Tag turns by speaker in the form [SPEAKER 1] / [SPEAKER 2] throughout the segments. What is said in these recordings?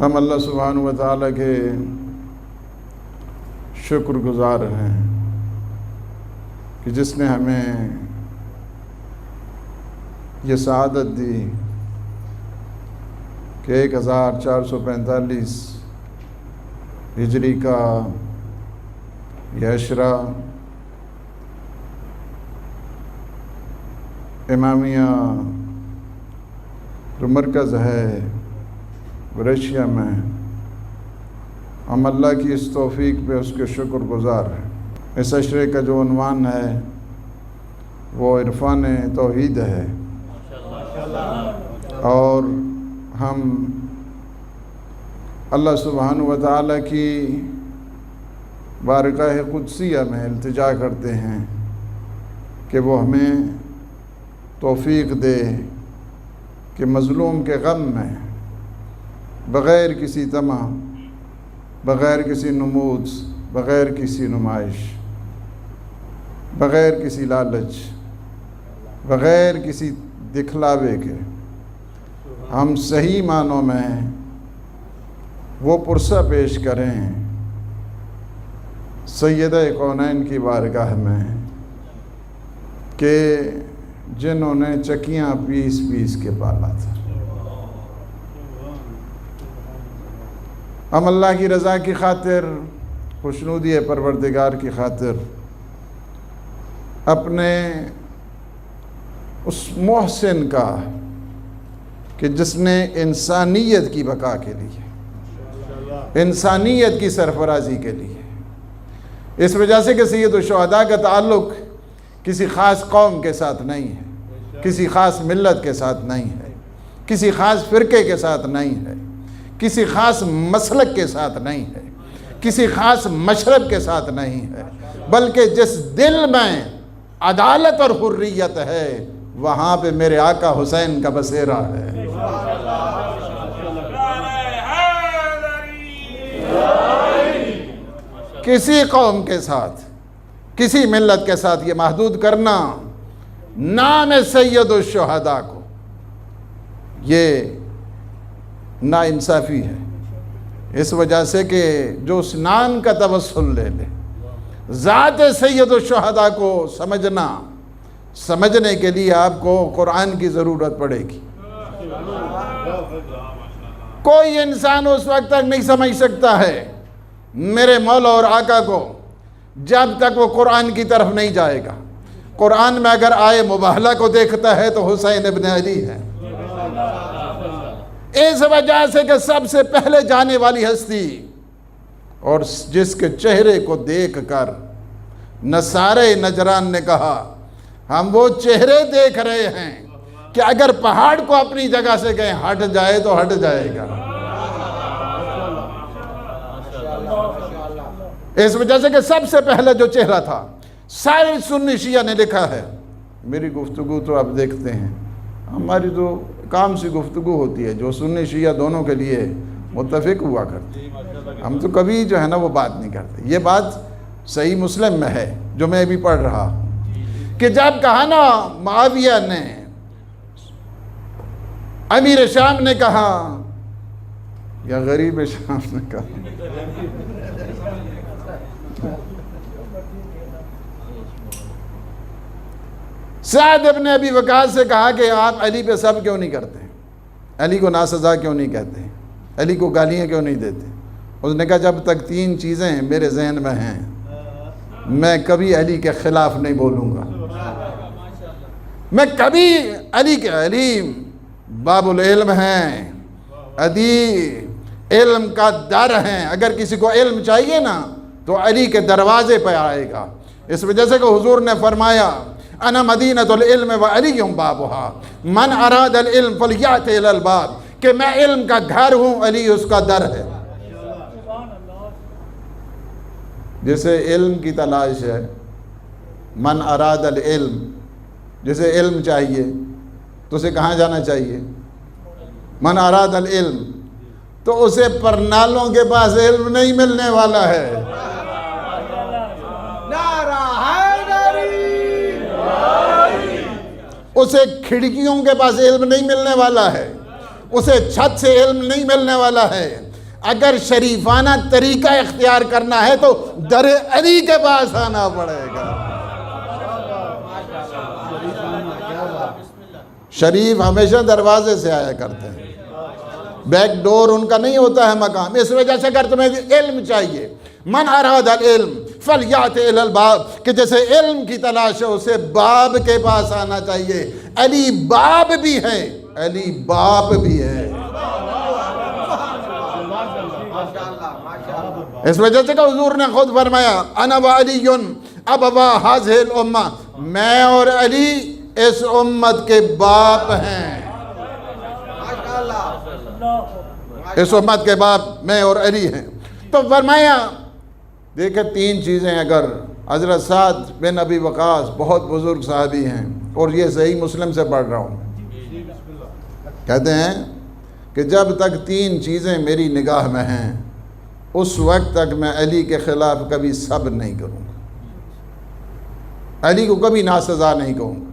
[SPEAKER 1] ہم اللہ سبحانہ و تعالیٰ کے شکر گزار ہیں کہ جس نے ہمیں یہ سعادت دی کہ 1445 ہجری کا یہ عشرہ امامیہ جو مرکز ہے رشیا میں، ہم اللہ کی اس توفیق پہ اس کے شکر گزار ہیں۔ اس عشرے کا جو عنوان ہے وہ عرفان توحید ہے، اور ہم اللہ سبحانہ و تعالیٰ کی بارگاہ قدسیہ میں التجا کرتے ہیں کہ وہ ہمیں توفیق دے کہ مظلوم کے غم میں بغیر کسی طمع، بغیر کسی نمود، بغیر کسی نمائش، بغیر کسی لالچ، بغیر کسی دکھلاوے کے ہم صحیح معنوں میں وہ پرسہ پیش کریں سیدہ کونین کی بارگاہ میں کہ جنہوں نے چکیاں پیس پیس کے پالا تھا۔ ہم اللہ کی رضا کی خاطر، خوشنودی پروردگار کی خاطر اپنے اس محسن کا کہ جس نے انسانیت کی بقا کے لیے، انسانیت کی سرفرازی کے لیے، اس وجہ سے کہ سید الشہداء کا تعلق کسی خاص قوم کے ساتھ نہیں ہے، کسی خاص ملت کے ساتھ نہیں ہے، کسی خاص فرقے کے ساتھ نہیں ہے، کسی خاص مسلک کے ساتھ نہیں ہے، کسی خاص مشرب کے ساتھ نہیں ہے، بلکہ جس دل میں عدالت اور حریت ہے وہاں پہ میرے آقا حسین کا بسیرا ہے۔ کسی قوم کے ساتھ، کسی ملت کے ساتھ یہ محدود کرنا نام سید الشہداء کو یہ ناانصافی ہے، اس وجہ سے کہ جو اس نام کا توسل لے لے، ذات سید الشہداء کو سمجھنے کے لیے آپ کو قرآن کی ضرورت پڑے گی۔ کوئی انسان اس وقت تک نہیں سمجھ سکتا ہے میرے مولا اور آقا کو جب تک وہ قرآن کی طرف نہیں جائے گا۔ قرآن میں اگر آئے مباہلہ کو دیکھتا ہے تو حسین ابن علی ہے، اس وجہ سے کہ سب سے پہلے جانے والی ہستی اور جس کے چہرے کو دیکھ کر نصارے نجران نے کہا ہم وہ چہرے دیکھ رہے ہیں کہ اگر پہاڑ کو اپنی جگہ سے کہیں ہٹ جائے تو ہٹ جائے گا۔ اس وجہ سے کہ سب سے پہلے جو چہرہ تھا، سارے سنی شیعہ نے لکھا ہے، میری گفتگو تو آپ دیکھتے ہیں، ہماری تو کام سی گفتگو ہوتی ہے جو سنی شیعہ دونوں کے لیے متفق ہوا کرتے، ہم تو کبھی جو ہے نا وہ بات نہیں کرتے۔ یہ بات صحیح مسلم میں ہے جو میں ابھی پڑھ رہا کہ جب کہا نا معاویہ نے، امیر شام نے کہا یا غریب شام نے کہا، سعد ابن ابی وقاص سے کہا کہ آپ علی پہ سب کیوں نہیں کرتے، علی کو ناسزا کیوں نہیں کہتے، علی کو گالیاں کیوں نہیں دیتے؟ اس نے کہا جب تک 3 چیزیں میرے ذہن میں ہیں میں کبھی علی کے خلاف نہیں بولوں گا، میں کبھی علی باب العلم ہیں، علم کا در ہیں، اگر کسی کو علم چاہیے نا تو علی کے دروازے پہ آئے گا۔ اس وجہ سے کہ حضور نے فرمایا انا مدینۃ العلم وعلی بابھا من اراد العلم فلیأت الی الباب، کہ میں علم کا گھر ہوں، علی اس کا در ہے۔ جسے علم کی تلاش ہے، من اراد العلم، جسے علم چاہیے تو اسے کہاں جانا چاہیے؟ من اراد العلم، تو اسے پرنالوں کے پاس علم نہیں ملنے والا ہے، اسے کھڑکیوں کے پاس علم نہیں ملنے والا ہے، اسے چھت سے علم نہیں ملنے والا ہے، اگر شریفانہ طریقہ اختیار کرنا ہے تو در علی کے پاس آنا پڑے گا۔ شریف ہمیشہ دروازے سے آیا کرتے ہیں، بیک ڈور ان کا نہیں ہوتا ہے مقام۔ اس وجہ سے اگر تمہیں علم چاہیے، من اراد العلم فلیات الی الباب، کہ جیسے علم کی تلاش ہے اسے باب کے پاس آنا چاہیے۔ علی باب بھی ہے، علی باپ بھی ہے۔ اس وجہ سے کہ حضور نے خود فرمایا انا و علی ابوا ہذہ الامہ، میں اور علی اس امت کے باپ ہیں۔ اس امت کے باپ میں اور علی ہیں۔ تو فرمایا دیکھیں 3 چیزیں، اگر حضرت سعد بن ابی وقاص بہت بزرگ صحابی ہیں اور یہ صحیح مسلم سے پڑھ رہا ہوں، کہتے ہیں کہ جب تک 3 چیزیں میری نگاہ میں ہیں اس وقت تک میں علی کے خلاف کبھی صبر نہیں کروں گا، علی کو کبھی ناسزا نہیں کہوں گا۔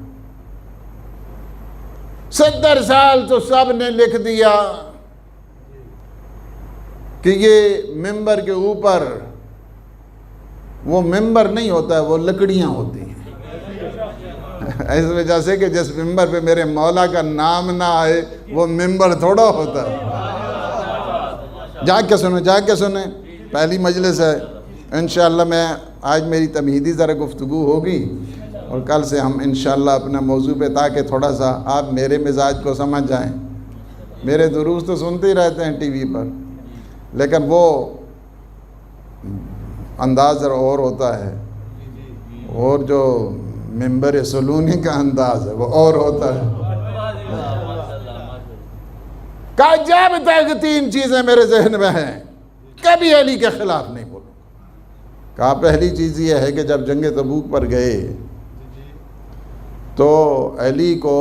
[SPEAKER 1] 70 سال تو سب نے لکھ دیا کہ یہ ممبر کے اوپر، وہ ممبر نہیں ہوتا ہے، وہ لکڑیاں ہوتی ہیں۔ اس وجہ سے کہ جس ممبر پہ میرے مولا کا نام نہ آئے وہ ممبر تھوڑا ہوتا ہے۔ جا کے سنیں پہلی مجلس ہے انشاءاللہ۔ میں آج میری تمہیدی ذرا گفتگو ہوگی اور کل سے ہم انشاءاللہ اپنا موضوع پہ، تاکہ تھوڑا سا آپ میرے مزاج کو سمجھ جائیں۔ میرے دروس تو سنتے ہی رہتے ہیں ٹی وی پر، لیکن وہ انداز ذرا اور ہوتا ہے، اور جو ممبر سلونی کا انداز ہے وہ اور ہوتا ہے۔ کہا جب تک 3 چیزیں میرے ذہن میں ہیں کبھی علی کے خلاف نہیں بولوں۔ کہا پہلی چیز یہ ہے کہ جب جنگ تبوک پر گئے تو علی کو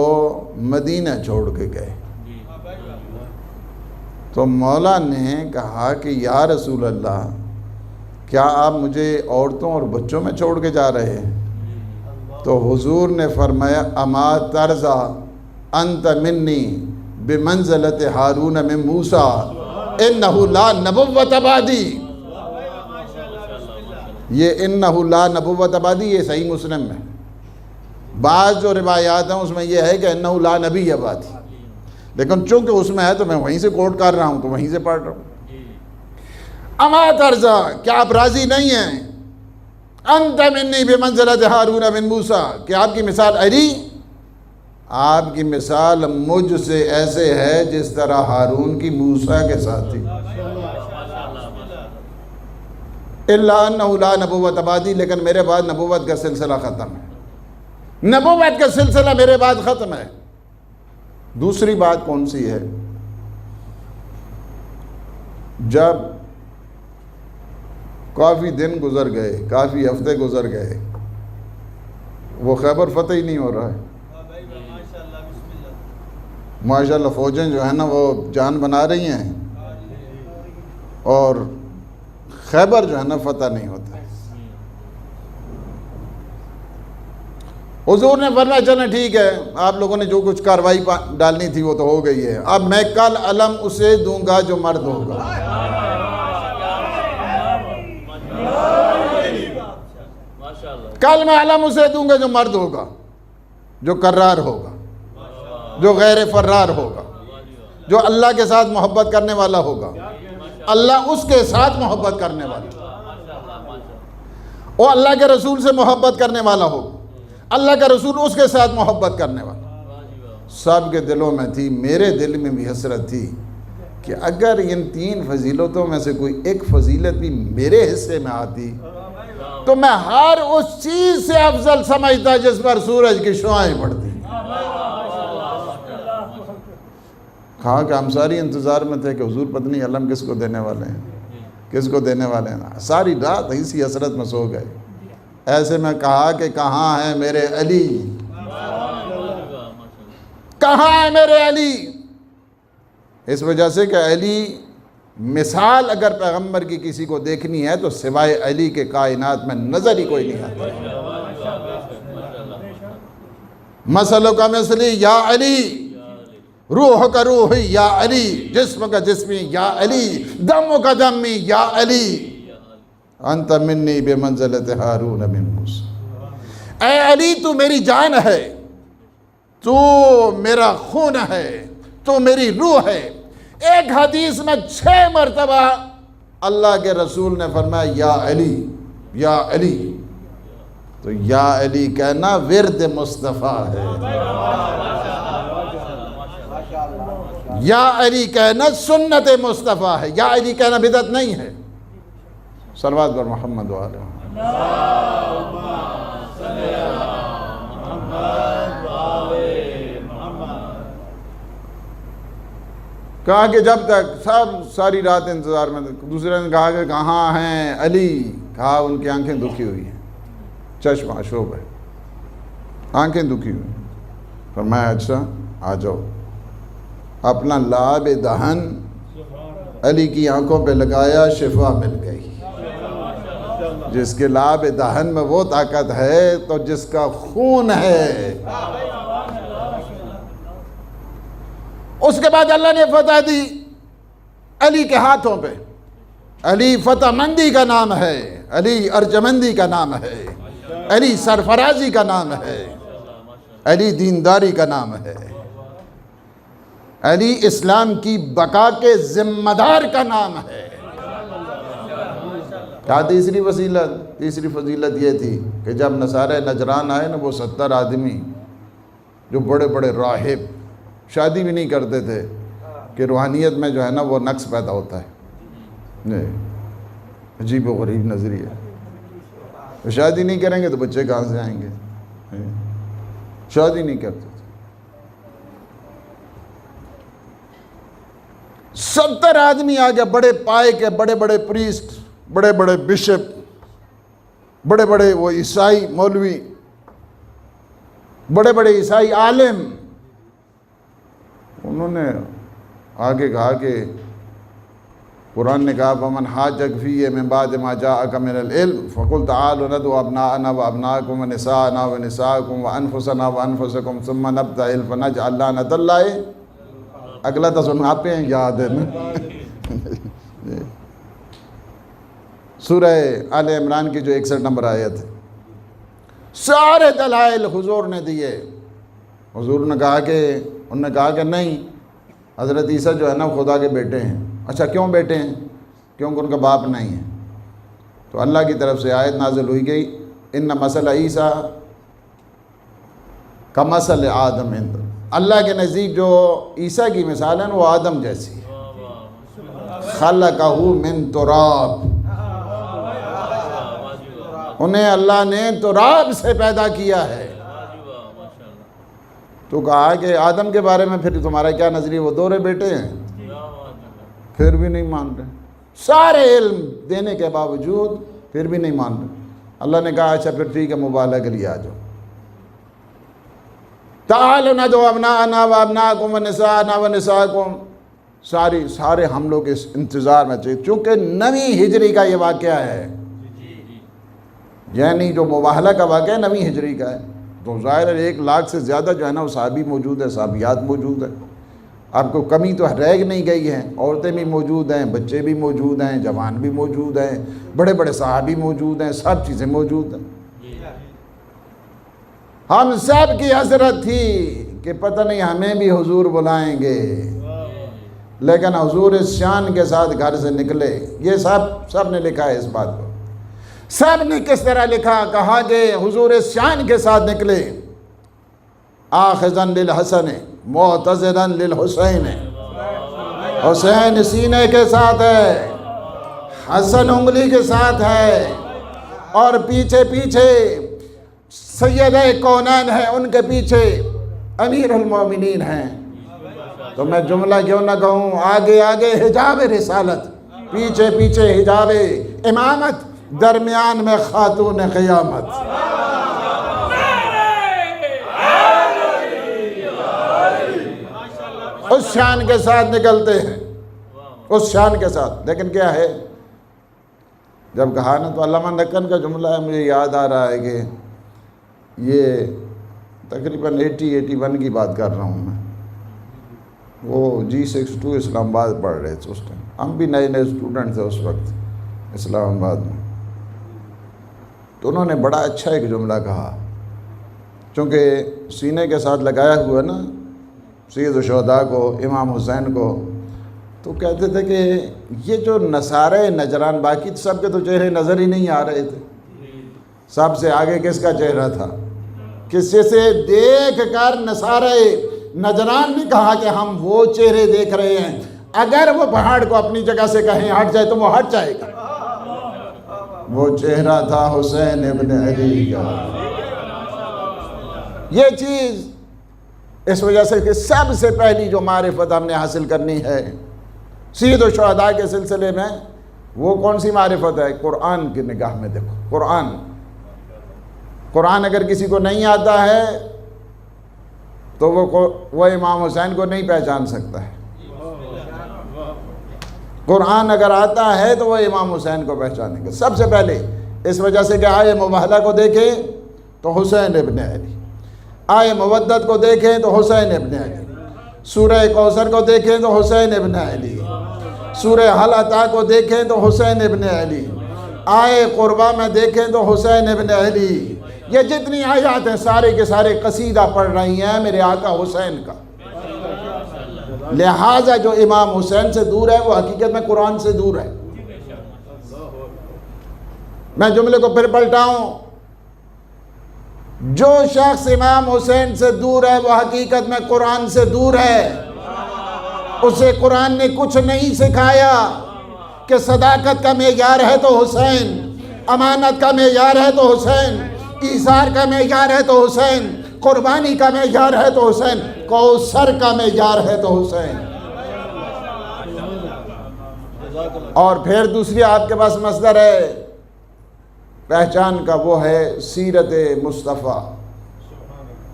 [SPEAKER 1] مدینہ چھوڑ کے گئے، تو مولا نے کہا کہ یا رسول اللہ کیا آپ مجھے عورتوں اور بچوں میں چھوڑ کے جا رہے ہیں؟ تو حضور نے فرمایا اما ترضا انت منی بمنزلت ہارون من موسیٰ انہو لا نبوت بعدی۔ یہ انہو لا نبوت بعدی یہ صحیح مسلم میں، بعض جو روایات ہیں اس میں یہ ہے کہ انہو لا نبی بعدی، لیکن چونکہ اس میں ہے تو میں وہیں سے کوٹ کر رہا ہوں، تو وہیں سے پڑھ رہا ہوں۔ اما ترضا کیا آپ راضی نہیں ہیں انت منی بمنزلت ہارون من موسیٰ، کہ آپ کی مثال علی، آپ کی مثال مجھ سے ایسے ہے جس طرح ہارون کی موسیٰ کے ساتھ تھی۔ الا انہ لا نبوت بعدی، لیکن میرے بعد نبوت کا سلسلہ ختم ہے، نبوت کا سلسلہ میرے بعد ختم ہے۔ دوسری بات کون سی ہے؟ جب کافی دن گزر گئے، کافی ہفتے گزر گئے، وہ خیبر فتح ہی نہیں ہو رہا ہے۔ ماشاءاللہ فوجیں جو ہیں نا وہ جان بنا رہی ہیں، اور خیبر جو ہے نا فتح نہیں ہوتا۔ حضور نے فرمایا چلیں ٹھیک ہے، آپ لوگوں نے جو کچھ کاروائی ڈالنی تھی وہ تو ہو گئی ہے، اب میں کل علم اسے دوں گا جو مرد ہوگا۔ کل میں علم اسے دوں گا جو مرد ہوگا، جو کرار ہوگا، جو غیر فرار ہوگا، جو اللہ کے ساتھ محبت کرنے والا ہوگا، اللہ اس کے ساتھ محبت کرنے والا، اور اللہ کے رسول سے محبت کرنے والا ہوگا، اللہ کا رسول اس کے ساتھ محبت کرنے والا۔ سب کے دلوں میں تھی، میرے دل میں بھی حسرت تھی کہ اگر ان 3 فضیلتوں میں سے کوئی ایک فضیلت بھی میرے حصے میں آتی تو میں ہر اس چیز سے افضل سمجھتا جس پر سورج کی شعاعیں پڑتی۔ کہا کہ ہم ساری انتظار میں تھے کہ حضور پتنی علم کس کو دینے والے ہیں، کس کو دینے والے ہیں۔ ساری رات اسی حسرت میں سو گئے۔ ایسے میں کہا کہ کہاں ہے میرے علی، کہاں ہے میرے علی؟ اس وجہ سے کہ علی مثال اگر پیغمبر کی کسی کو دیکھنی ہے تو سوائے علی کے کائنات میں نظر ہی کوئی نہیں آتا۔ مثلو کا مثلی یا علی، روح کا روحی یا علی، جسم کا جسمی یا علی، دم کا دمی یا علی، انت منی بمنزلت ہارون من موسیٰ۔ اے علی تو میری جان ہے، تو میرا خون ہے، تو میری روح ہے۔ ایک حدیث میں 6 مرتبہ اللہ کے رسول نے فرمایا یا علی یا علی، تو یا علی کہنا ورد مصطفیٰ ہے، یا علی کہنا سنت مصطفیٰ ہے، یا علی کہنا بدعت نہیں ہے۔ صلوات پر محمد و آلہ محمد۔ کہا کہ جب تک ساری رات انتظار میں، دوسرے نے کہا کہ کہاں ہیں علی؟ کہا ان کی آنکھیں دکھی ہوئی ہیں، چشم آشوب ہے، آنکھیں دکھی ہوئی۔ فرمایا اچھا آ جاؤ۔ اپنا لعاب دہن علی کی آنکھوں پہ لگایا، شفا مل گئی۔ جس کے لعاب دہن میں وہ طاقت ہے تو جس کا خون ہے۔ اس کے بعد اللہ نے فتح دی علی کے ہاتھوں پہ۔ علی فتح مندی کا نام ہے، علی ارجمندی کا نام ہے، علی سرفرازی کا نام ہے، علی دینداری کا نام ہے، علی اسلام کی بقا کے ذمہ دار کا نام ہے۔ کیا تیسری فضیلت یہ تھی کہ جب نصارہ نجران آئے نا، وہ 70 آدمی جو بڑے بڑے راہب، شادی بھی نہیں کرتے تھے کہ روحانیت میں جو ہے نا وہ نقص پیدا ہوتا ہے، عجیب و غریب نظریہ۔ شادی نہیں کریں گے تو بچے کہاں سے آئیں گے؟ شادی نہیں کرتے تھے۔ 70 آدمی آ گیا، بڑے پائے کے، بڑے بڑے پریسٹ، بڑے بڑے بشپ، بڑے بڑے وہ عیسائی مولوی، بڑے بڑے عیسائی عالم۔ انہوں نے آگے کہا کہ قرآن نے کہا فَمَنْ حَاجَّكَ فِيهِ مِنْ بَعْدِ مَا جَاءَكَ مِنَ الْعِلْمِ فَقُلْ تَعَالُوا نَدْعُ أَبْنَاءَنَا وَأَبْنَاءَكُمْ وَنِسَاءَنَا وَنِسَاءَكُمْ وَأَنفُسَنَا وَأَنفُسَكُمْ ثُمَّ نَبْتَهِلْ فَنَجْعَلْ لَعْنَتَ اللَّهِ۔ اگلا تو سناتے ہیں، یاد ہے نا؟ سورہ آل عمران کی جو 61 نمبر آیت ہے، سارے دلائل حضور نے دیے۔ حضور نے کہا کہ انہوں نے کہا کہ نہیں، حضرت عیسیٰ جو ہے نا خدا کے بیٹے ہیں۔ اچھا کیوں بیٹے ہیں؟ کیونکہ ان کا باپ نہیں ہے۔ تو اللہ کی طرف سے آیت نازل ہوئی گئی، ان مثل عیسیٰ کمثل آدم عند۔ اللہ کے نزدیک جو عیسیٰ کی مثال ہے وہ آدم جیسی ہے، خلقہ من تراب، انہیں اللہ نے تراب سے پیدا کیا ہے۔ تو کہا کہ آدم کے بارے میں پھر تمہارا کیا نظریہ؟ وہ دوہرے بیٹے ہیں، پھر بھی نہیں مان رہے، سارے علم دینے کے باوجود پھر بھی نہیں مان رہے۔ اللہ نے کہا اچھا پھر ٹھیک ہے، مبالغہ کے لیے آ جاؤ۔ تعالوا ندعو ابناءنا وابناءکم ونساءنا ونساءکم، سارے ہم لوگ اس انتظار میں چاہیے، چونکہ 9ویں ہجری کا یہ واقعہ ہے، یعنی جو مباہلہ کا واقعہ 9ویں ہجری کا ہے، تو ظاہر ہے 1 لاکھ سے زیادہ جو ہے نا وہ صحابی موجود ہے، صحابیات موجود ہیں۔ آپ کو کمی تو رہ نہیں گئی ہے، عورتیں بھی موجود ہیں، بچے بھی موجود ہیں، جوان بھی موجود ہیں، بڑے بڑے صحابی موجود ہیں، سب چیزیں موجود ہیں۔ ہم سب کی حسرت تھی کہ پتہ نہیں ہمیں بھی حضور بلائیں گے، لیکن حضور اس شان کے ساتھ گھر سے نکلے۔ یہ سب نے لکھا ہے اس بات کو، سب نے کس طرح لکھا، کہا کہ حضور اس شان کے ساتھ نکلے، آخذاً للحسن معتذراً للحسین، حسین سینے کے ساتھ ہے، حسن انگلی کے ساتھ ہے، اور پیچھے پیچھے سید کونین ہے، ان کے پیچھے امیر المومنین ہیں۔ تو میں جملہ کیوں نہ کہوں، آگے آگے حجاب رسالت، پیچھے پیچھے حجاب امامت، درمیان میں خاتون قیامت۔ اس شان کے ساتھ نکلتے ہیں، اس شان کے ساتھ۔ لیکن کیا ہے، جب کہا نا تو علامہ نکن کا جملہ ہے، مجھے یاد آ رہا ہے کہ یہ تقریباً 81 کی بات کر رہا ہوں میں، وہ G62 اسلام آباد پڑھ رہے تھے اس ٹائم، ہم بھی نئے نئے اسٹوڈنٹ تھے اس وقت اسلام آباد میں. تو انہوں نے بڑا اچھا ایک جملہ کہا، چونکہ سینے کے ساتھ لگایا ہوا نا سید الشہداء کو، امام حسین کو، تو کہتے تھے کہ یہ جو نصارے نجران، باقی سب کے تو چہرے نظر ہی نہیں آ رہے تھے، سب سے آگے کس کا چہرہ تھا؟ کسی سے دیکھ کر نصارے نجران نے کہا کہ ہم وہ چہرے دیکھ رہے ہیں، اگر وہ پہاڑ کو اپنی جگہ سے کہیں ہٹ جائے تو وہ ہٹ جائے گا. وہ چہرہ تھا حسین ابن علی کا. یہ چیز اس وجہ سے کہ سب سے پہلی جو معرفت ہم نے حاصل کرنی ہے سید الشہداء کے سلسلے میں، وہ کون سی معرفت ہے؟ قرآن کی نگاہ میں دیکھو. قرآن اگر کسی کو نہیں آتا ہے تو وہ امام حسین کو نہیں پہچان سکتا ہے. قرآن اگر آتا ہے تو وہ امام حسین کو پہچانیں گے سب سے پہلے. اس وجہ سے کہ آئے مباہلہ کو دیکھیں تو حسین ابن علی، آئے مودت کو دیکھیں تو حسین ابن علی، سورہ کوثر کو دیکھیں تو حسین ابن علی، سورہ حل عطا کو دیکھیں تو حسین ابن علی، آئے قربہ میں دیکھیں تو حسین ابن علی. یہ جتنی آیات ہیں سارے کے سارے قصیدہ پڑھ رہی ہیں میرے آقا حسین کا. لہٰذا جو امام حسین سے دور ہے وہ حقیقت میں قرآن سے دور ہے. میں جملے کو پھر پلٹاؤں، جو شخص امام حسین سے دور ہے وہ حقیقت میں قرآن سے دور ہے. اسے قرآن نے کچھ نہیں سکھایا کہ صداقت کا معیار ہے تو حسین، امانت کا معیار ہے تو حسین، ایثار کا معیار ہے تو حسین، قربانی کا معیار ہے تو حسین، کوثر کا معیار ہے تو حسین. اور پھر دوسری آپ کے پاس مصدر ہے پہچان کا، وہ ہے سیرت مصطفیٰ.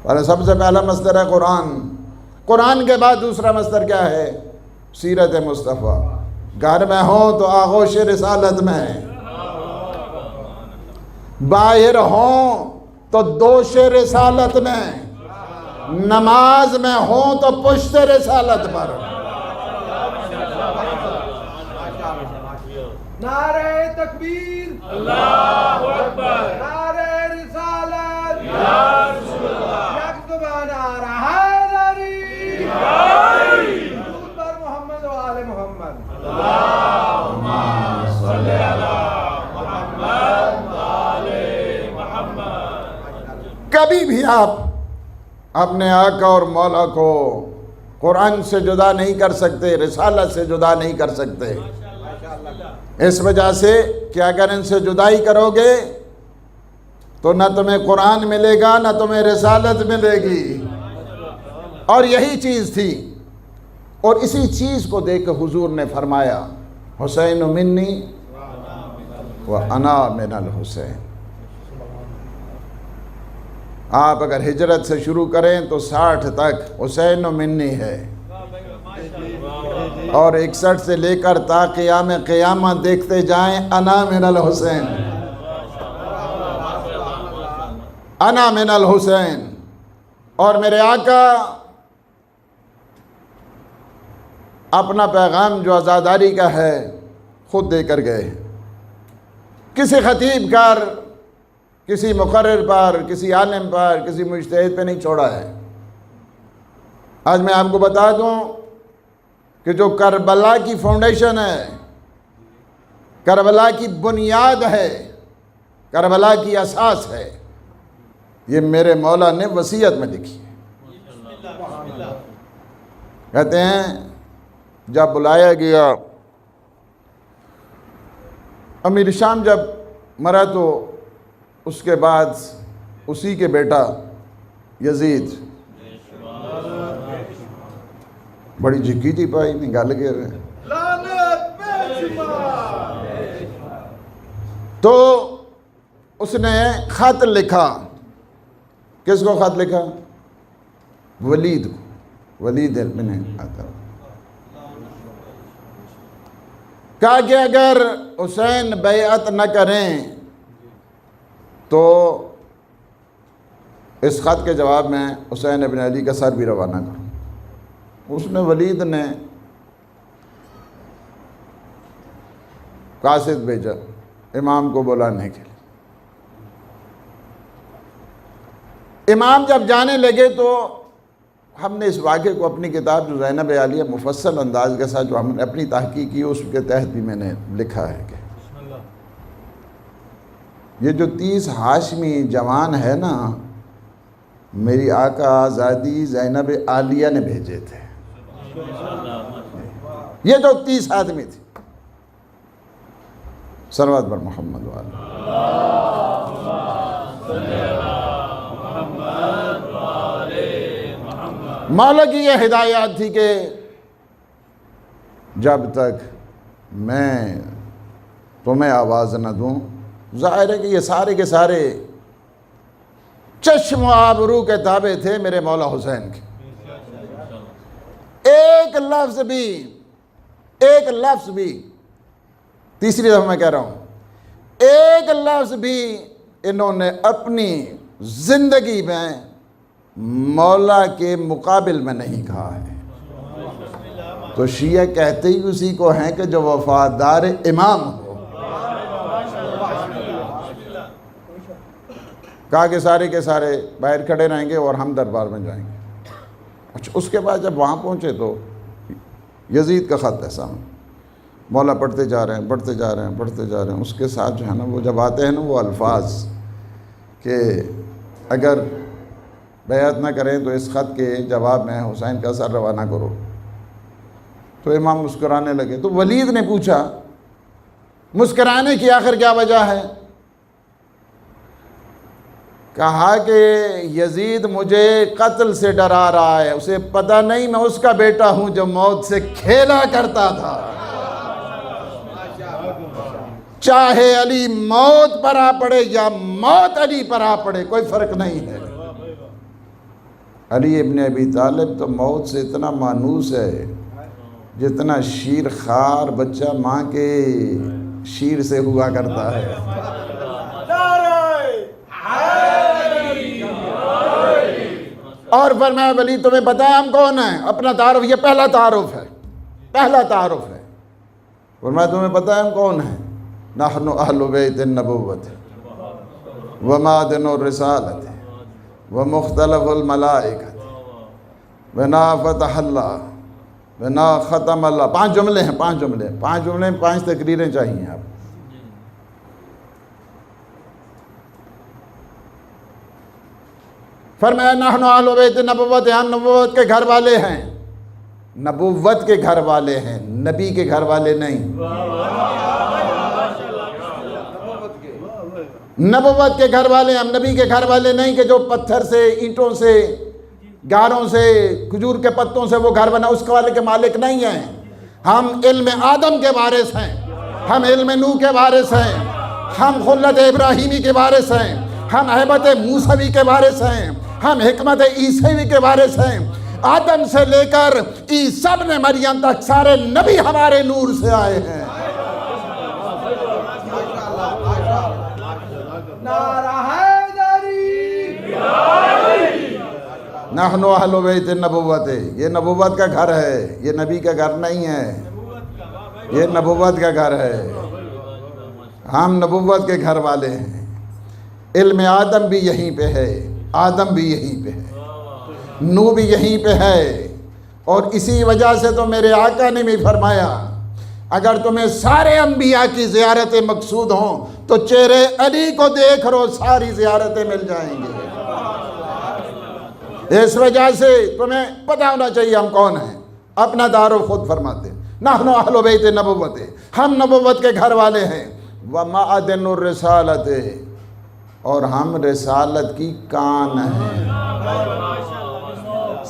[SPEAKER 1] اور سب سے پہلا مصدر ہے قرآن کے بعد دوسرا مصدر کیا ہے؟ سیرت مصطفیٰ. گھر میں ہوں تو آغوش رسالت میں، باہر ہوں تو دوش رسالت میں، نماز میں ہوں تو پشت رسالت پر.
[SPEAKER 2] نعرہ تکبیر، اللہ اکبر، نعرہ رسالت، یا رسول اللہ، یک زبان نعرہ حیدری، درود بر محمد و آل محمد. اللہم صلی علی محمد و آل محمد.
[SPEAKER 1] کبھی بھی آپ اپنے آقا اور مولا کو قرآن سے جدا نہیں کر سکتے، رسالت سے جدا نہیں کر سکتے. اس وجہ سے کہ اگر ان سے جدائی کرو گے تو نہ تمہیں قرآن ملے گا نہ تمہیں رسالت ملے گی. اور یہی چیز تھی، اور اسی چیز کو دیکھ حضور نے فرمایا حسین منی و انا من الحسین. آپ اگر ہجرت سے شروع کریں تو 60 تک حسین منی ہے، اور 61 سے لے کر تا قیام قیامت دیکھتے جائیں انا من الحسین، انا من الحسین. اور میرے آقا اپنا پیغام جو عزاداری کا ہے خود دے کر گئے. کسی خطیب پر، کسی مقرر پر، کسی عالم پر، کسی مجتہد پہ نہیں چھوڑا ہے. آج میں آپ کو بتا دوں کہ جو کربلا کی فاؤنڈیشن ہے، کربلا کی بنیاد ہے، کربلا کی اساس ہے، یہ میرے مولا نے وصیت میں لکھی ہے. کہتے ہیں جب بلایا گیا، امیر شام جب مرا تو اس کے بعد اسی کے بیٹا یزید بڑی جھکی تھی پائی نہیں گل کے رہے، تو اس نے خط لکھا. کس کو خط لکھا؟ ولید کو، ولید بن عطا. کہا کہ اگر حسین بیعت نہ کریں تو اس خط کے جواب میں حسین ابن علی کا سر بھی روانہ کروں. اس نے ولید نے قاصد بھیجا امام کو بلانے کے لیے۔ امام جب جانے لگے تو ہم نے اس واقعے کو اپنی کتاب جو زینب عالیہ مفصل انداز کے ساتھ جو ہم نے اپنی تحقیق کی اس کے تحت بھی میں نے لکھا ہے کہ یہ جو 30 ہاشمی جوان ہے نا، میری آقا آزادی زینب عالیہ نے بھیجے تھے۔ یہ جو 30 آدمی تھے، صلوات پر محمد والے مولا کی یہ ہدایات تھی کہ جب تک میں تمہیں آواز نہ دوں، ظاہر ہے کہ یہ سارے کے سارے چشم و آبرو کے تابع تھے میرے مولا حسین کے۔ ایک لفظ بھی تیسری دفعہ میں کہہ رہا ہوں، ایک لفظ بھی انہوں نے اپنی زندگی میں مولا کے مقابل میں نہیں کہا ہے۔ تو شیعہ کہتے ہی اسی کو ہیں کہ جو وفادار امام ہو۔ کہا کہ سارے کے سارے باہر کھڑے رہیں گے اور ہم دربار میں جائیں گے۔ اچھا، اس کے بعد جب وہاں پہنچے تو یزید کا خط ہے سامنے، مولا پڑھتے جا رہے ہیں پڑھتے جا رہے ہیں پڑھتے جا رہے ہیں، اس کے ساتھ جو ہے نا وہ جب آتے ہیں نا وہ الفاظ کہ اگر بیعت نہ کریں تو اس خط کے جواب میں حسین کا سر روانہ کرو، تو امام مسکرانے لگے۔ تو ولید نے پوچھا مسکرانے کی آخر کیا وجہ ہے؟ کہا کہ یزید مجھے قتل سے ڈرا رہا ہے، اسے پتہ نہیں میں اس کا بیٹا ہوں جو موت سے کھیلا کرتا تھا، چاہے علی موت پر آ پڑے یا موت علی پر آ پڑے کوئی فرق نہیں ہے۔ علی ابن ابی طالب تو موت سے اتنا مانوس ہے جتنا شیر خار بچہ ماں کے شیر سے ہوا کرتا ہے۔ اور فرمایا ولی تمہیں پتہ ہے ہم کون ہیں؟ اپنا تعارف، یہ پہلا تعارف ہے، پہلا تعارف ہے۔ فرمایا تمہیں پتہ ہے ہم کون ہیں؟ نحن اہل بیت النبوت ومعدن الرسالت ومختلف الملائکت ونا فتح اللہ ونا ختم اللہ۔ 5 جملے ہیں، 5 جملے میں 5 تقریریں چاہیے آپ۔ فرمایا نحن اہل بیت النبوت، ہم نبوت کے گھر والے ہیں، نبوت کے گھر والے ہیں، نبی کے گھر والے نہیں۔ نبوت کے گھر والے ہم، نبی کے گھر والے نہیں کہ جو پتھر سے، اینٹوں سے، گاروں سے، کھجور کے پتوں سے وہ گھر بنا، اس والے کے مالک نہیں ہیں۔ ہم علم آدم کے وارث ہیں، ہم علم نوح کے وارث ہیں، ہم خلت ابراہیمی کے وارث ہیں، ہم ہیبت موسوی کے وارث ہیں، ہم حکمت عیسوی کے وارث ہیں۔ آدم سے لے کر عیسی ابن مریم تک سارے نبی ہمارے نور سے آئے ہیں۔ نحن اہل بیت النبوت، یہ نبوت کا گھر ہے، یہ نبی کا گھر نہیں ہے، یہ نبوت کا گھر ہے، ہم نبوت کے گھر والے ہیں۔ علم آدم بھی یہیں پہ ہے، آدم بھی یہیں پہ ہے، نوح بھی یہیں پہ ہے، اور اسی وجہ سے تو میرے آقا نے بھی فرمایا اگر تمہیں سارے انبیاء کی زیارتیں مقصود ہوں تو چہرے علی کو دیکھ رو، ساری زیارتیں مل جائیں گے۔ اس وجہ سے تمہیں پتہ ہونا چاہیے ہم کون ہیں۔ اپنا تعارف خود فرماتے ہیں، نحن اہل بیت نبوت، ہم نبوت کے گھر والے ہیں، ومعدن الرسالت، اور ہم رسالت کی کان ہیں،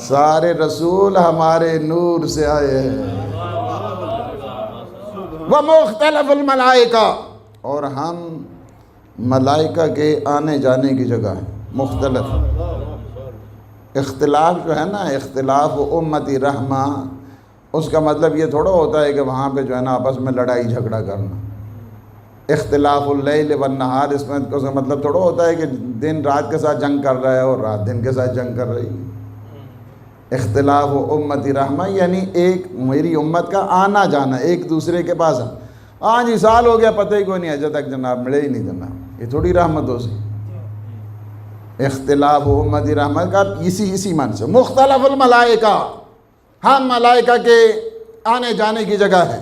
[SPEAKER 1] سارے رسول ہمارے نور سے آئے ہیں۔ ومختلف الملائکہ، اور ہم ملائکہ کے آنے جانے کی جگہ ہیں، مختلف۔ اختلاف جو ہے نا، اختلاف امتی رحمہ، اس کا مطلب یہ تھوڑا ہوتا ہے کہ وہاں پہ جو ہے نا آپس میں لڑائی جھگڑا کرنا۔ اختلاف اللیل والنہار، اس میں اس کا مطلب تھوڑا ہوتا ہے کہ دن رات کے ساتھ جنگ کر رہا ہے اور رات دن کے ساتھ جنگ کر رہی ہے۔ اختلاف و امتی رحمہ یعنی ایک میری امت کا آنا جانا ایک دوسرے کے پاس. ہاں جی سال ہو گیا پتہ ہی کوئی نہیں ہے جب تک جناب ملے ہی نہیں جناب, یہ تھوڑی رحمت ہو سی. اختلاف و امتی رحمت کا اسی من سے. مختلف الملائکہ, ہم ملائکہ کے آنے جانے کی جگہ ہے.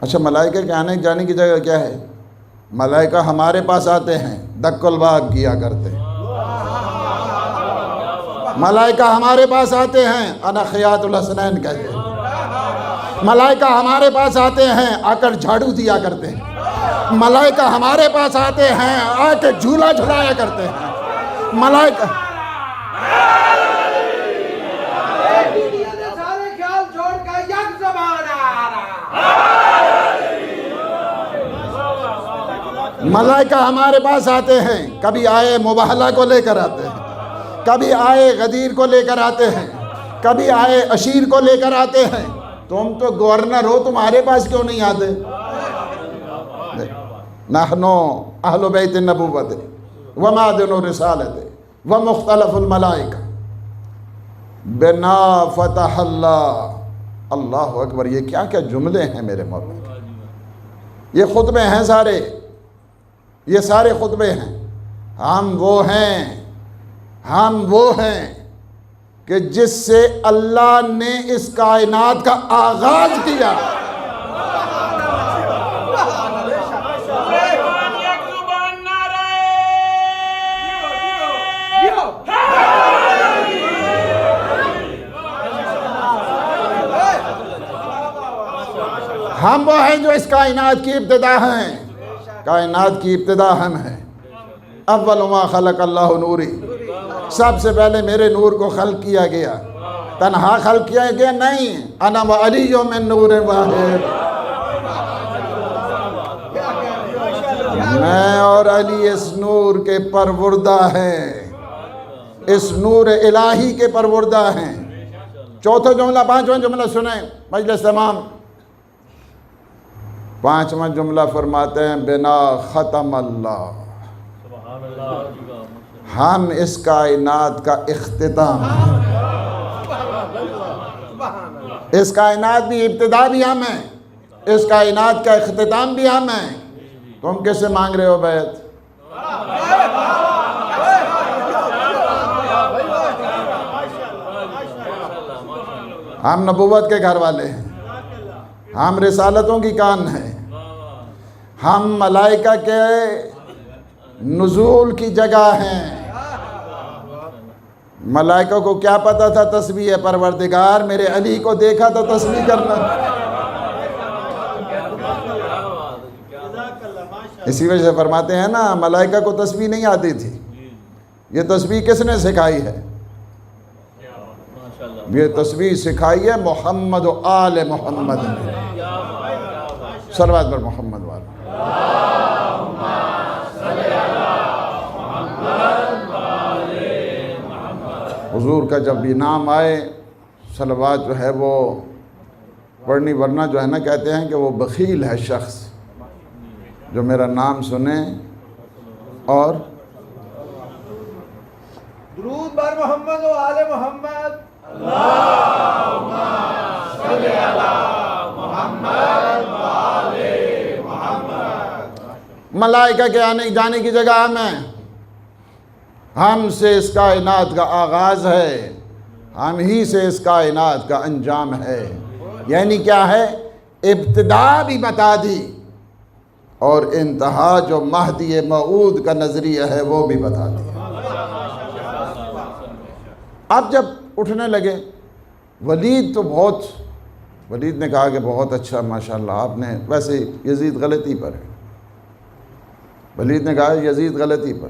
[SPEAKER 1] اچھا ملائکہ کے آنے جانے کی جگہ کیا ہے؟ ملائکہ ہمارے پاس آتے ہیں, دق الباب کیا کرتے ہیں. ملائکہ ہمارے پاس آتے ہیں, انا خیاط الحسنین کہتے ہیں. ملائکہ ہمارے پاس آتے ہیں, آ کر جھاڑو دیا کرتے ہیں. ملائکہ ہمارے پاس آتے ہیں, آ کے جھولا جھلایا کرتے ہیں. ملائکہ
[SPEAKER 2] سارے خیال چھوڑ کر یک زبان آ رہا.
[SPEAKER 1] ملائکہ ہمارے پاس آتے ہیں, کبھی آئے مباہلہ کو لے کر آتے ہیں, کبھی آئے غدیر کو لے کر آتے ہیں, کبھی آئے اشیر کو لے کر آتے ہیں. تم تو گورنر ہو, تمہارے پاس کیوں نہیں آتے؟ نحنو اہل بیت النبوت ومعدن الرسالت ومختلف الملائکہ بنا فتح اللہ. اللہ اکبر, یہ کیا کیا جملے ہیں میرے مولا. یہ خطبے ہیں سارے, یہ سارے خطبے ہیں. ہم وہ ہیں کہ جس سے اللہ نے اس کائنات کا آغاز کیا. ہم وہ ہیں جو اس کائنات کی ابتدا ہیں. کائنات کی ابتدا ہم ہیں. اول ما خلق اللہ نوری, سب سے پہلے میرے نور کو خلق کیا گیا. تنہا خلق کیا گیا نہیں, انا وعلی من نور واحد, میں اور علی اس نور کے پروردہ ہیں, اس نور الہی کے پروردہ ہیں. چوتھا جملہ, پانچواں جملہ سنیں مجلس تمام. پانچواں جملہ فرماتے ہیں بنا ختم اللہ, ہم اس کائنات کا اختتام ہیں. اس کائنات کی ابتدا بھی ہم ہیں, اس کائنات کا اختتام بھی ہم ہیں. تم کس سے مانگ رہے ہو بیعت؟ ہم نبوت کے گھر والے ہیں, ہم رسالتوں کی کان ہیں, ہم ملائکہ کے نزول کی جگہ ہیں. ملائکہ کو کیا پتا تھا تسبیح پروردگار میرے علی کو دیکھا تو تسبیح کرنا. اسی وجہ سے فرماتے ہیں نا ملائکہ کو تسبیح نہیں آتی تھی. یہ تسبیح کس نے سکھائی ہے؟ یہ تسبیح سکھائی ہے محمد و آل محمد نے. صلوات پر محمد والا. حضور کا جب بھی نام آئے صلوات جو ہے وہ پڑھنی, ورنہ جو ہے نا کہتے ہیں کہ وہ بخیل ہے شخص جو میرا نام سنے اور
[SPEAKER 2] درود بر محمد و آل محمد. اللہم صلی علی محمد و آل محمد.
[SPEAKER 1] ملائکہ کے آنے جانے کی جگہ ہم ہیں. ہم سے اس کائنات کا آغاز ہے, ہم ہی سے اس کائنات کا انجام ہے. یعنی کیا ہے؟ ابتدا بھی بتا دی اور انتہا جو مہدی موعود کا نظریہ ہے وہ بھی بتا دی. اب جب اٹھنے لگے, ولید نے کہا کہ بہت اچھا ماشاءاللہ آپ نے, ویسے یزید غلطی پر ہے. ولید نے کہا یزید غلطی پر,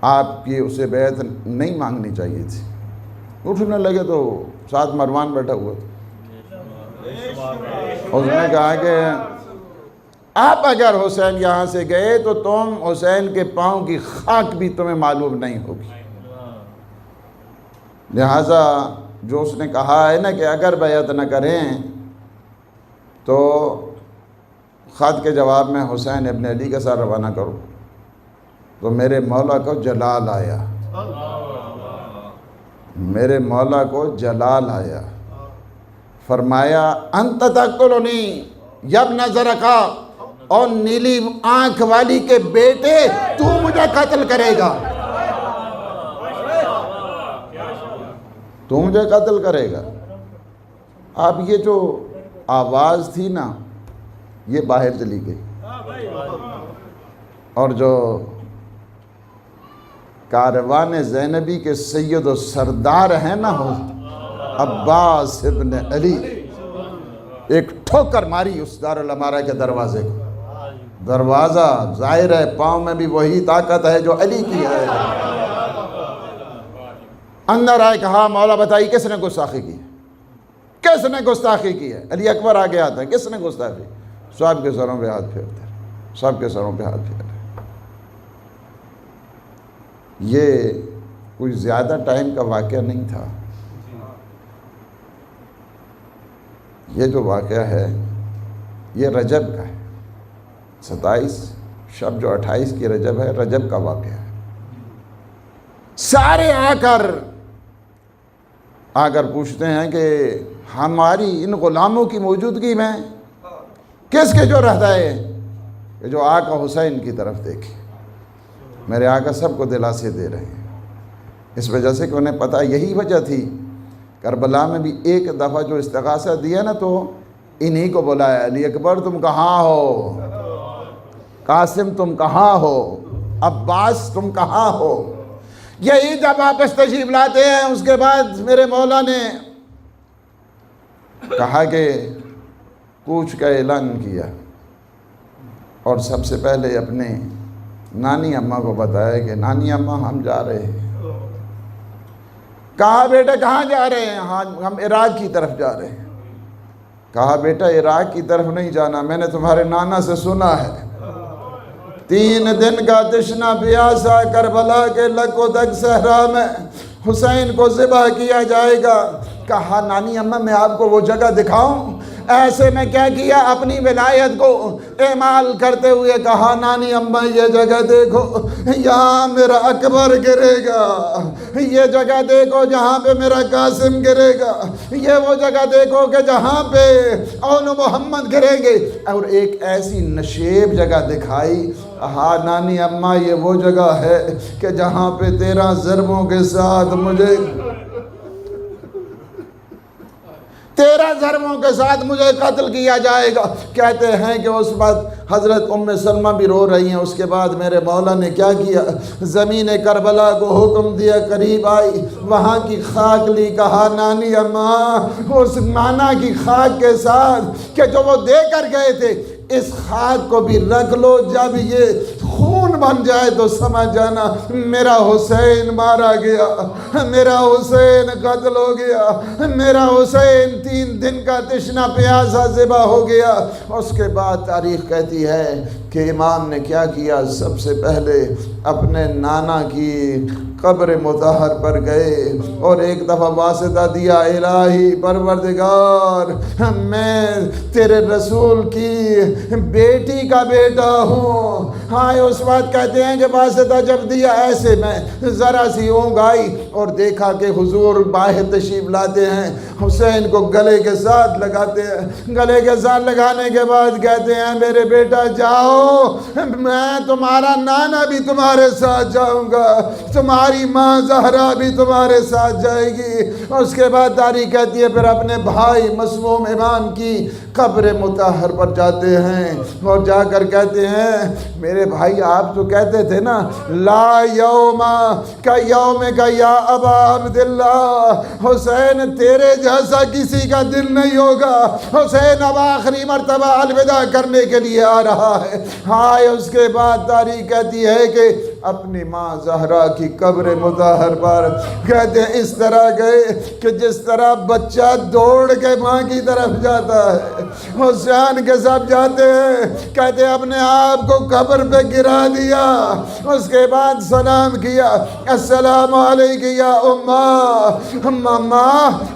[SPEAKER 1] آپ کی اسے بیعت نہیں مانگنی چاہیے تھی. اٹھنے لگے تو ساتھ مروان بیٹھا ہوا تھا. اس نے کہا کہ آپ اگر حسین یہاں سے گئے تو تم حسین کے پاؤں کی خاک بھی تمہیں معلوم نہیں ہوگی. لہٰذا جو اس نے کہا ہے نا کہ اگر بیعت نہ کریں تو خط کے جواب میں حسین ابن علی کے ساتھ روانہ کرو. تو میرے مولا کو جلال آیا، میرے مولا کو جلال آیا، فرمایا انت تقتلنی یا ابن زرقا، اور نیلی آنکھ والی کے بیٹے تو مجھے قتل کرے گا، تو مجھے قتل کرے گا۔ اب یہ جو آواز تھی نا یہ باہر چلی گئی، اور جو کاروان زینبی کے سید و سردار ہیں نا عباس ابن علی، ایک ٹھوکر ماری اس دارالامارہ کے دروازے کو۔ دروازہ ظاہر ہے پاؤں میں بھی وہی طاقت ہے جو علی کی ہے۔ اندر آئے، کہا مولا بتائی کس نے گستاخی کی، کس نے گستاخی کی ہے؟ علی اکبر آگے آتا ہے، کس نے گستاخی؟ سب کے سروں پہ ہاتھ پھیرتے ہیں، سب کے سروں پہ ہاتھ پھیر رہے ہیں۔ یہ کوئی زیادہ ٹائم کا واقعہ نہیں تھا، یہ جو واقعہ ہے یہ رجب کا ہے، 27 شب جو 28 کی رجب ہے، رجب کا واقعہ ہے۔ سارے آ کر پوچھتے ہیں کہ ہماری ان غلاموں کی موجودگی میں کس کے جو رہتا ہے کہ جو آقا حسین کی طرف دیکھے؟ میرے آقا سب کو دلاسے دے رہے ہیں، اس وجہ سے کہ انہیں پتہ یہی وجہ تھی کربلا میں بھی ایک دفعہ جو استغاثہ دیا نا تو انہی کو بلایا، علی اکبر تم کہاں ہو، قاسم تم کہاں ہو، عباس تم کہاں ہو۔ یہی جب واپس تشریف لاتے ہیں اس کے بعد میرے مولا نے کہا کہ کوچ کا اعلان کیا، اور سب سے پہلے اپنے نانی اماں کو بتایا کہ نانی اماں ہم جا رہے ہیں۔ کہا بیٹا کہاں جا رہے ہیں؟ ہاں ہم عراق کی طرف جا رہے ہیں۔ کہا بیٹا عراق کی طرف نہیں جانا، میں نے تمہارے نانا سے سنا ہے 3 دن کا تشنا پیاسا کربلا کے لک و دک صحرا میں حسین کو ذبح کیا جائے گا۔ کہا نانی اماں میں آپ کو وہ جگہ دکھاؤں؟ ایسے میں کیا کیا، اپنی ولایت کو اعمال کرتے ہوئے کہا نانی اماں یہ جگہ دیکھو، یہاں میرا اکبر گرے گا، یہ جگہ دیکھو جہاں پہ میرا قاسم گرے گا، یہ وہ جگہ دیکھو کہ جہاں پہ اون محمد گریں گے، اور ایک ایسی نشیب جگہ دکھائی۔ کہا نانی اماں یہ وہ جگہ ہے کہ جہاں پہ 13 ضربوں کے ساتھ مجھے 13 ضربوں کے ساتھ مجھے قتل کیا جائے گا۔ کہتے ہیں کہ اس وقت حضرت ام سلمہ بھی رو رہی ہیں۔ اس کے بعد میرے مولا نے کیا کیا، زمین کربلا کو حکم دیا، قریب آئی، وہاں کی خاک لی، کہا نانی اماں اس نانا کی خاک کے ساتھ کہ جو وہ دے کر گئے تھے اس خاک کو بھی رکھ لو، جب یہ خون بن جائے تو سمجھ جانا میرا حسین مارا گیا، میرا حسین قتل ہو گیا، میرا حسین 3 دن کا تشنا پیاسا ذبح ہو گیا۔ اس کے بعد تاریخ کہتی ہے کہ امام نے کیا کیا، سب سے پہلے اپنے نانا کی قبر مطہر پر گئے اور ایک دفعہ واسطہ دیا، الہی پروردگار میں تیرے رسول کی بیٹی کا بیٹا ہوں۔ ہاں اس بات کہتے ہیں کہ واسطہ جب دیا ایسے میں ذرا سی اونگ آئی اور دیکھا کہ حضور باہر تشریف لاتے ہیں، حسین کو گلے کے ساتھ لگاتے ہیں، گلے کے ساتھ لگانے کے بعد کہتے ہیں میرے بیٹا جاؤ، میں تمہارا نانا بھی تمہارے ساتھ جاؤں گا، تمہاری ماں زہرا بھی تمہارے ساتھ جائے گی۔ اس کے بعد تاریخ کہتی ہے پھر اپنے بھائی مسموم امام کی قبر مطہر پر جاتے ہیں اور جا کر کہتے ہیں میرے بھائی آپ تو کہتے تھے نا لا یوم کا یوم کا یا ابا عبداللہ، حسین تیرے جیسا کسی کا دل نہیں ہوگا، حسین اب آخری مرتبہ الوداع کرنے کے لیے آ رہا ہے۔ ہائے اس کے بعد تاریخ کہتی ہے کہ اپنی ماں زہرا کی قبر مطہر پر کہتے ہیں اس طرح گئے کہ جس طرح بچہ دوڑ کے ماں کی طرف جاتا ہے، حسین کے ساتھ جاتے ہیں، کہتے ہیں اپنے آپ کو قبر پہ گرا دیا، اس کے بعد سلام کیا، السلام علیکم یا اماں، ماما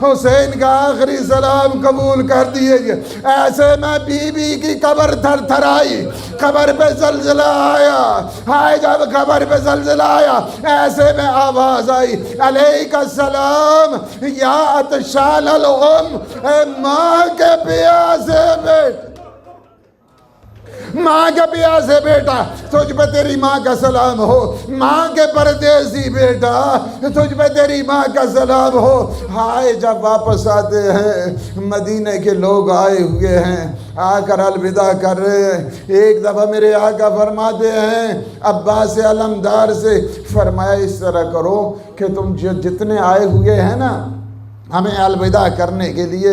[SPEAKER 1] حسین کا آخری سلام قبول کر دیے گئے۔ ایسے میں بی بی کی قبر تھر تھر آئی، قبر پہ زلزلہ آیا، ہائے جب قبر قبر پہ زلزلہ آیا، ایسے میں آواز آئی علیک السلام یا عطشان الام، اے ماں کے پیاسے بیٹے، ماں کے پیاسے بیٹا تجھ پہ تیری ماں کا سلام ہو، ماں کے پردیسی بیٹا تجھ پہ تیری ماں کا سلام ہو۔ ہائے جب واپس آتے ہیں مدینے کے لوگ آئے ہوئے ہیں، آ کر الوداع کر رہے ہیں، ایک دفعہ میرے آقا فرماتے ہیں عباس علمدار سے، فرمایا اس طرح کرو کہ تم جتنے آئے ہوئے ہیں نا ہمیں الوداع کرنے کے لیے،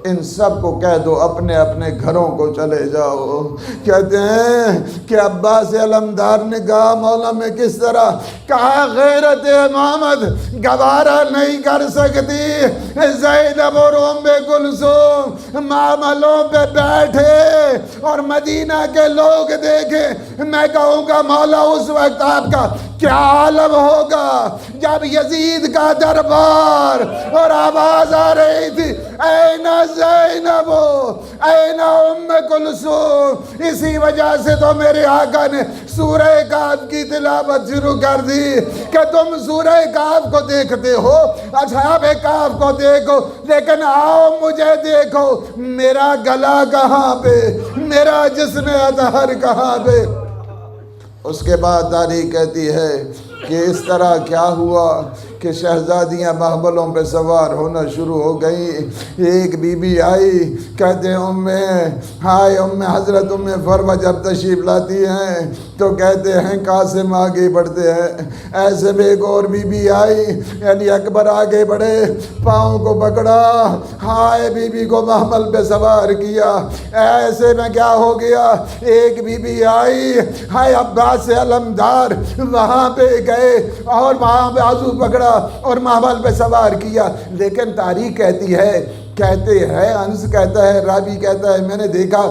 [SPEAKER 1] ان سب کو کہہ دو اپنے اپنے گھروں کو چلے جاؤ۔ کہتے ہیں کہ عباس علمدار نے کہا مولا میں کس طرح؟ کہا غیرت محمد گوارا نہیں کر سکتی زینب اور ام کلثوم معاملوں پہ بیٹھے اور مدینہ کے لوگ دیکھیں، میں کہوں گا مولا اس وقت آپ کا کیا عالم ہوگا جب یزید کا دربار اور آواز آ رہی تھی این زینب این ام کلثوم۔ اسی وجہ سے تو میرے آقا نے سورہ کہف کی تلاوت شروع کر دی کہ تم سورہ کہف کو دیکھتے ہو، اصحاب کہف کو دیکھو، لیکن آؤ مجھے دیکھو، میرا گلا کہاں پہ، میرا جسم اطہر کہاں پہ۔ اس کے بعد تاریخ کہتی ہے کہ اس طرح کیا ہوا کہ شہزادیاں محملوں پہ سوار ہونا شروع ہو گئی۔ ایک بی بی آئی، کہتے ہیں ام حضرت ام فروہ جب تشریف لاتی ہیں تو کہتے ہیں قاسم آگے بڑھتے ہیں، ایسے میں ایک اور بی بی آئی، یعنی اکبر آگے بڑھے، پاؤں کو پکڑا، ہائے بی بی کو محمل پہ سوار کیا۔ ایسے میں کیا ہو گیا، ایک بی بی آئی، ہائے عباس علمدار وہاں پہ گئے اور وہاں پہ آزو پکڑا اور محمل پہ سوار کیا۔ لیکن تاریخ کہتی ہے، کہتے ہیں انس کہتا ہے، راوی کہتا ہے میں نے دیکھا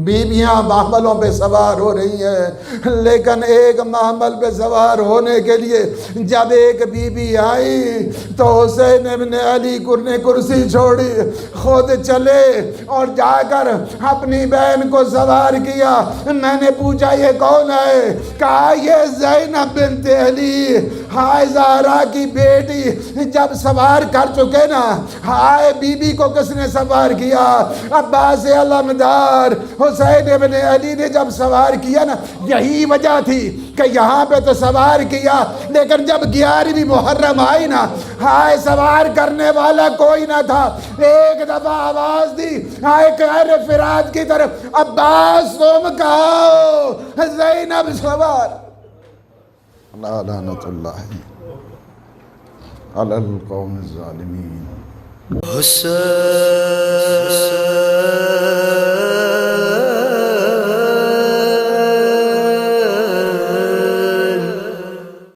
[SPEAKER 1] بیویاں محملوں پہ سوار ہو رہی ہیں، لیکن ایک محمل پہ سوار ہونے کے لیے جب ایک بی بی آئی تو حسین ابن علی نے کرسی چھوڑی، خود چلے اور جا کر اپنی بہن کو سوار کیا۔ میں نے پوچھا یہ کون ہے؟ کہا یہ زینب بنت علی، ہائے زہرا کی بیٹی۔ جب سوار کر چکے نا، ہائے بی بی کو کس نے سوار کیا؟ عباس علمدار حسین ابن علی نے جب سوار کیا نا، یہی وجہ تھی کہ یہاں پہ تو سوار کیا، لیکن جب 11ویں محرم آئی نا، ہائے سوار کرنے والا کوئی نہ تھا۔ ایک دفعہ آواز دی ہائے قہر فرات کی طرف، عباس تم کہو زینب سوار۔ لعنت اللہ علی القوم الظالمین۔
[SPEAKER 3] حسین